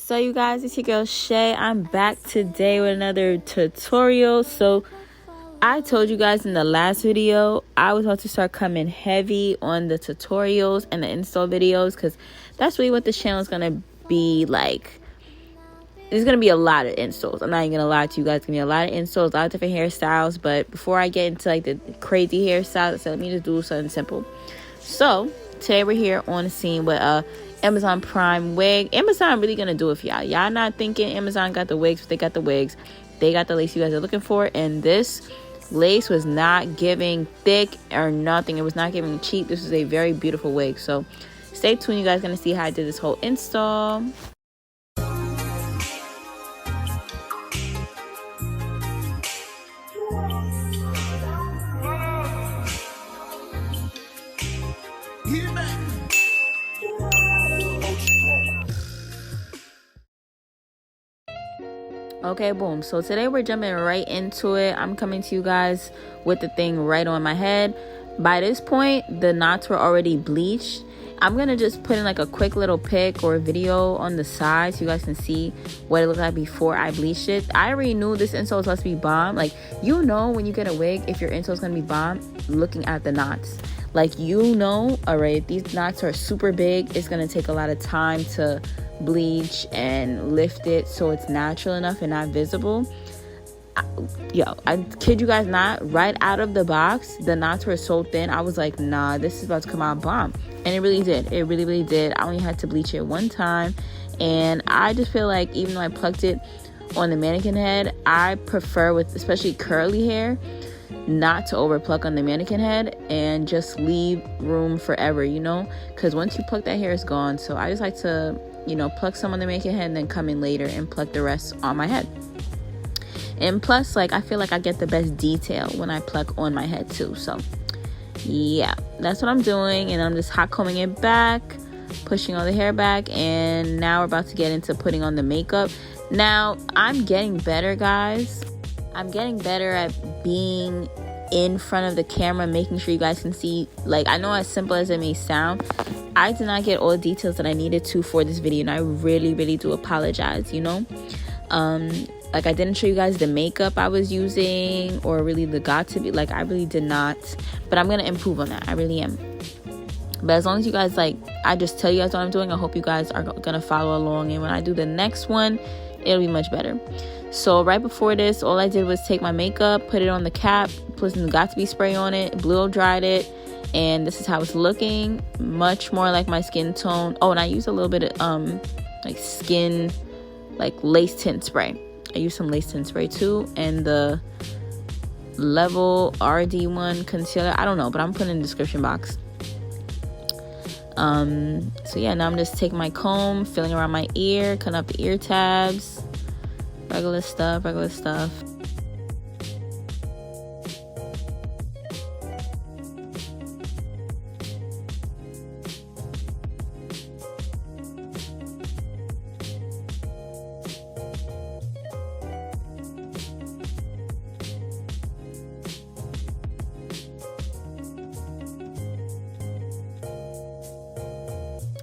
So you guys, it's your girl Shay. I'm back today with another tutorial. So I told you guys in the last video I was about to start coming heavy on the tutorials and the install videos, because that's really what this channel is gonna be like. There's gonna be a lot of installs. I'm not even gonna lie to you guys. It's gonna be a lot of installs, a lot of different hairstyles. But before I get into like the crazy hairstyles, so let me just do something simple. So today we're here on the scene with Amazon Prime wig. Amazon really gonna do it for y'all. Y'all not thinking Amazon got the wigs, but they got the wigs. They got the lace you guys are looking for, and this lace was not giving thick or nothing. It was not giving cheap. This is a very beautiful wig. So stay tuned. You guys gonna see how I did this whole install. Okay, boom. So today we're jumping right into it. I'm coming to you guys with the thing right on my head. By this point, the knots were already bleached. I'm gonna just put in like a quick little pic or video on the side so you guys can see what it looked like before I bleached it. I already knew this insole was supposed to be bomb. Like, you know when you get a wig if your insole is gonna be bomb looking at the knots. Like, you know, all right, these knots are super big. It's gonna take a lot of time to bleach and lift it so it's natural enough and not visible. I kid you guys not, right out of the box the knots were so thin. I was like, nah, this is about to come out bomb. And it really did. It really did. I only had to bleach it one time, and I just feel like even though I plucked it on the mannequin head, I prefer, with especially curly hair, not to over pluck on the mannequin head and just leave room forever, you know, because once you pluck that hair, it's gone. So I just like to, you know, pluck some on the mannequin head and then come in later and pluck the rest on my head. And plus, like, I feel like I get the best detail when I pluck on my head too. So yeah, that's what I'm doing. And I'm just hot combing it back, pushing all the hair back, and now we're about to get into putting on the makeup. Now I'm getting better, guys. I'm getting better at being in front of the camera, making sure you guys can see. Like, I know as simple as it may sound, I did not get all the details that I needed to for this video, and I really do apologize, you know. Like, I didn't show you guys the makeup I was using, or really the got to be, like, I really did not, but I'm gonna improve on that. I really am. But as long as you guys, like, I just tell you guys what I'm doing, I hope you guys are gonna follow along, and when I do the next one, it'll be much better. So right before this, all I did was take my makeup, put it on the cap, put some got-to-be spray on it, blow dried it, and this is how it's looking. Much more like my skin tone. Oh, and I used a little bit of like skin, like lace tint spray. I used some lace tint spray too, and the Level RD1 concealer. I don't know, but I'm putting it in the description box. So yeah, now I'm just taking my comb, filling around my ear, cutting up the ear tabs. Regular stuff.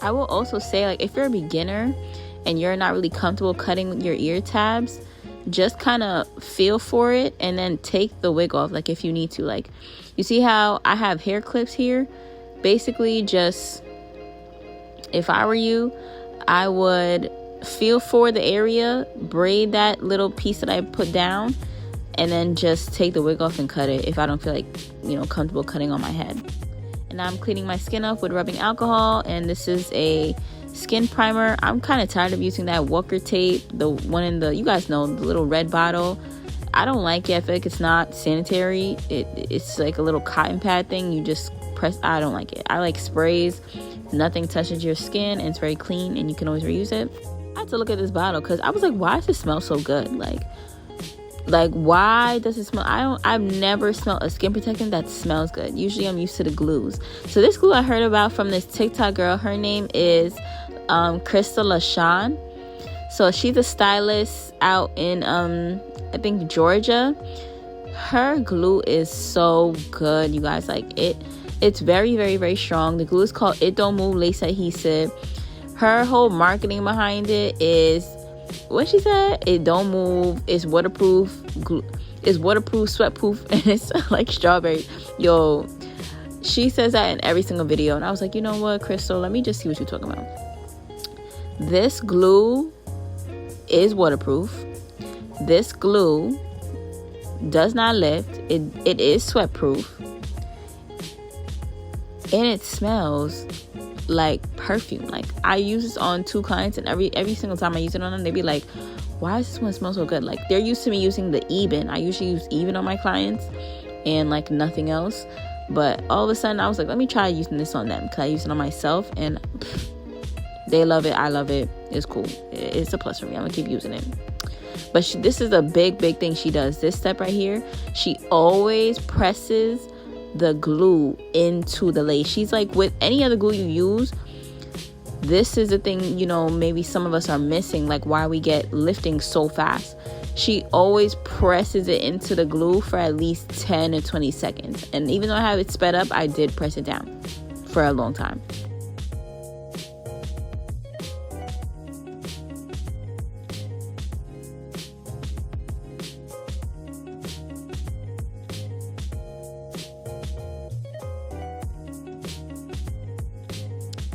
I will also say, like, if you're a beginner and you're not really comfortable cutting your ear tabs, just kind of feel for it and then take the wig off, like, if you need to. Like, you see how I have hair clips here? Basically, just, if I were you, I would feel for the area, braid that little piece that I put down, and then just take the wig off and cut it if I don't feel like, you know, comfortable cutting on my head. And now I'm cleaning my skin up with rubbing alcohol, and this is a skin primer. I'm kind of tired of using that Walker tape, the one in the, you guys know, the little red bottle. I don't like it. I feel like it's not sanitary. It's like a little cotton pad thing. You just press. I don't like it. I like sprays. Nothing touches your skin, and it's very clean, and you can always reuse it. I had to look at this bottle because I was like, why does it smell so good? Like, why does it smell? I've never smelled a skin protectant that smells good. Usually I'm used to the glues. So this glue I heard about from this TikTok girl, her name is Xoxo Shae. So she's a stylist out in I think Georgia. Her glue is so good, you guys. Like, it's very strong. The glue is called It Don't Move Lace Adhesive. Her whole marketing behind it is, what she said, it don't move, it's waterproof, sweatproof, and it's like strawberry. Yo, she says that in every single video, and I was like, you know what, Crystal, let me just see what you're talking about. This glue is waterproof. This glue does not lift. It is sweatproof, and it smells like perfume. Like, I use this on 2 clients, and every single time I use it on them, they be like, why does this one smell so good? Like, they're used to me using the Eben. I usually use Eben on my clients and like nothing else, but all of a sudden I was like, let me try using this on them, because I use it on myself, and they love it, I love it, it's cool, it's a plus for me. I'm gonna keep using it. But this is a big thing she does. This step right here, she always presses the glue into the lace. She's like, with any other glue you use, this is the thing, you know, maybe some of us are missing, like why we get lifting so fast. She always presses it into the glue for at least 10 to 20 seconds. And even though I have it sped up, I did press it down for a long time.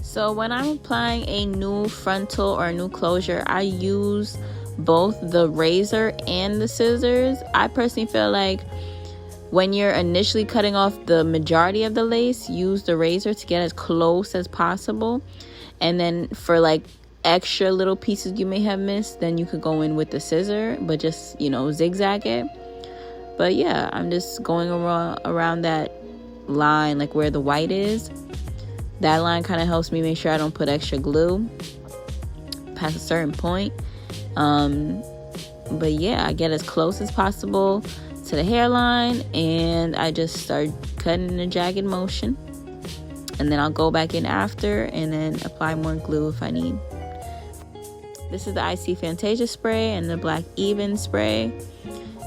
So when I'm applying a new frontal or a new closure, I use both the razor and the scissors. I personally feel like when you're initially cutting off the majority of the lace, use the razor to get as close as possible. And then for like extra little pieces you may have missed, then you could go in with the scissor, but just, you know, zigzag it. But yeah, I'm just going around that line, like where the white is. That line kind of helps me make sure I don't put extra glue past a certain point. But yeah, I get as close as possible to the hairline, and I just start cutting in a jagged motion. And then I'll go back in after and then apply more glue if I need. This is the IC Fantasia spray and the Black Even spray.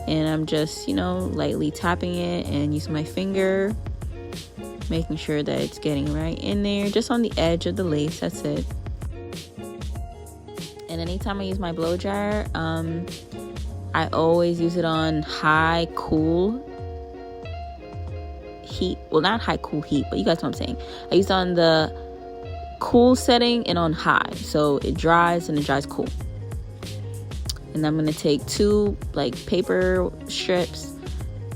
And I'm just, you know, lightly tapping it and using my finger, making sure that it's getting right in there, just on the edge of the lace. That's it. And anytime I use my blow dryer, I always use it on high cool heat. Well, not high cool heat, but you guys know what I'm saying. I use it on the cool setting and on high, so it dries and it dries cool. And I'm gonna take 2 like paper strips,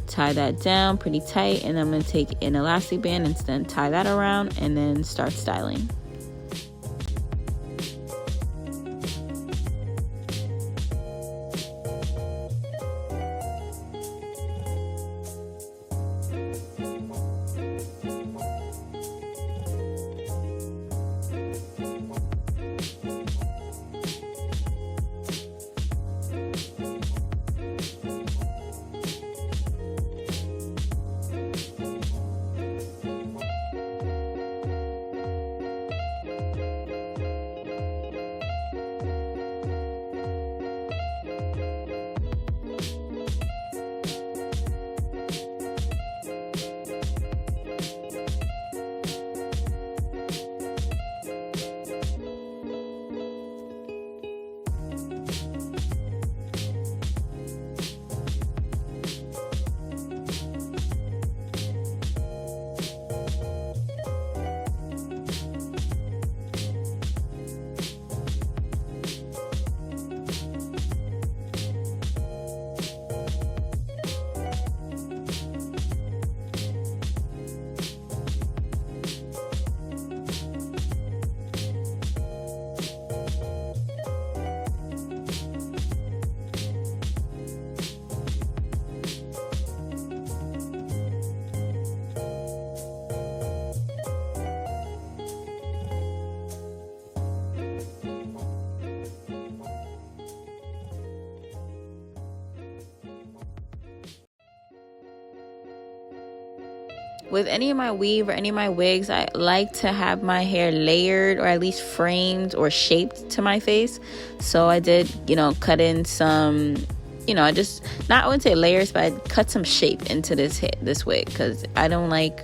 tie that down pretty tight, and I'm going to take an elastic band and then tie that around and then start styling. With any of my weave or any of my wigs, I like to have my hair layered or at least framed or shaped to my face. So I did, you know, cut in some, you know, I wouldn't say layers, but I cut some shape into this wig, because I don't like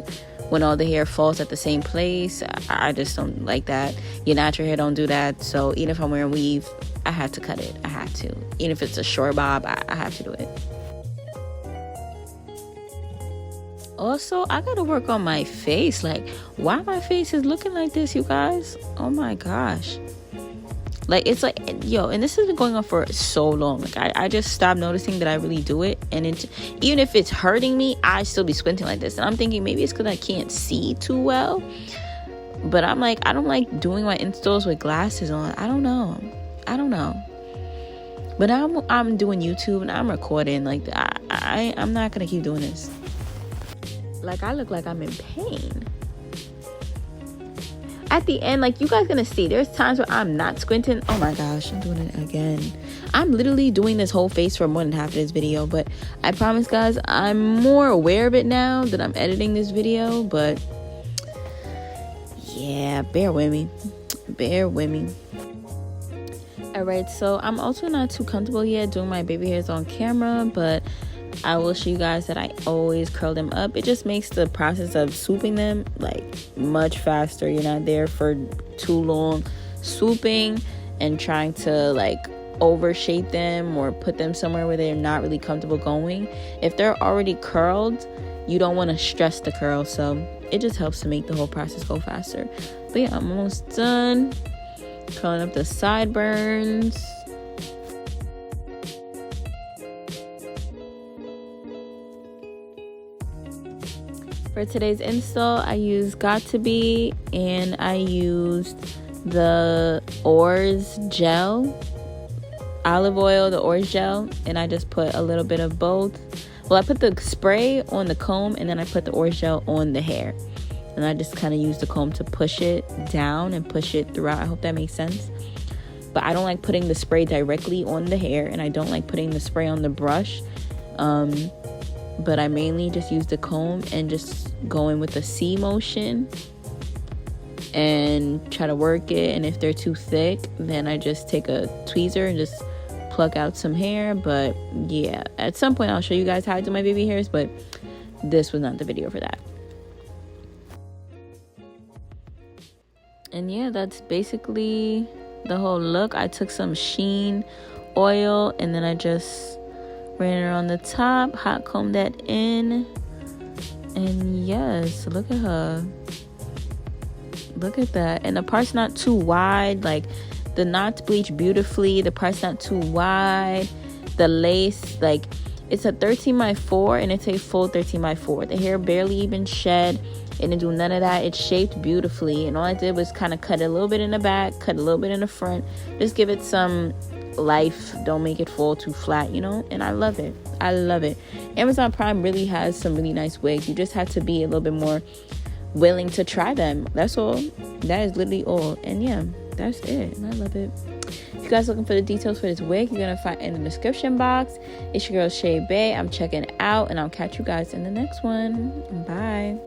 when all the hair falls at the same place. I just don't like that. Your natural hair don't do that. So even if I'm wearing weave, I have to cut it. I have to. Even if it's a short bob, I have to do it. Also, I gotta work on my face. Like, why my face is looking like this, you guys? Oh my gosh. Like, it's like, yo, and this has been going on for so long. Like, I just stopped noticing that I really do it. And even if it's hurting me, I still be squinting like this. And I'm thinking maybe it's because I can't see too well. But I'm like, I don't like doing my installs with glasses on. I don't know. But I'm doing YouTube and I'm recording. Like, I'm not going to keep doing this. Like, I look like I'm in pain. At the end, like, you guys gonna see, there's times where I'm not squinting. Oh my gosh, I'm doing it again. I'm literally doing this whole face for more than half of this video, but I promise, guys, I'm more aware of it now that I'm editing this video. But yeah, bear with me. All right, so I'm also not too comfortable yet doing my baby hairs on camera, but I will show you guys that I always curl them up. It just makes the process of swooping them like much faster. You're not there for too long swooping and trying to like overshape them or put them somewhere where they're not really comfortable going. If they're already curled, you don't want to stress the curl, so it just helps to make the whole process go faster. But yeah, I'm almost done curling up the sideburns. For today's install, I used Got To Be, and I used the Oars gel, olive oil, the Oars gel, and I just put a little bit of both. Well, I put the spray on the comb, and then I put the Oars gel on the hair. And I just kind of used the comb to push it down and push it throughout. I hope that makes sense. But I don't like putting the spray directly on the hair, and I don't like putting the spray on the brush. But I mainly just use the comb and just go in with a C motion and try to work it. And if they're too thick, then I just take a tweezer and just pluck out some hair. But yeah, at some point I'll show you guys how I do my baby hairs, but this was not the video for that. And yeah, that's basically the whole look. I took some Sheen oil and then I just ran it on the top, hot comb that in, and yes, look at her. Look at that. And the part's not too wide. Like, the knots bleach beautifully. The part's not too wide. The lace, like, it's a 13x4 and it's a full 13x4. The hair barely even shed. It didn't do none of that. It's shaped beautifully, and all I did was kind of cut a little bit in the back, cut a little bit in the front, just give it some life. Don't make it fall too flat, you know. And I love it. Amazon Prime really has some really nice wigs. You just have to be a little bit more willing to try them. That's all. That is literally all. And yeah, that's it. And I love it. If you guys looking for the details for this wig, you're gonna find it in the description box. It's your girl Shae Bae. I'm checking out, and I'll catch you guys in the next one. Bye.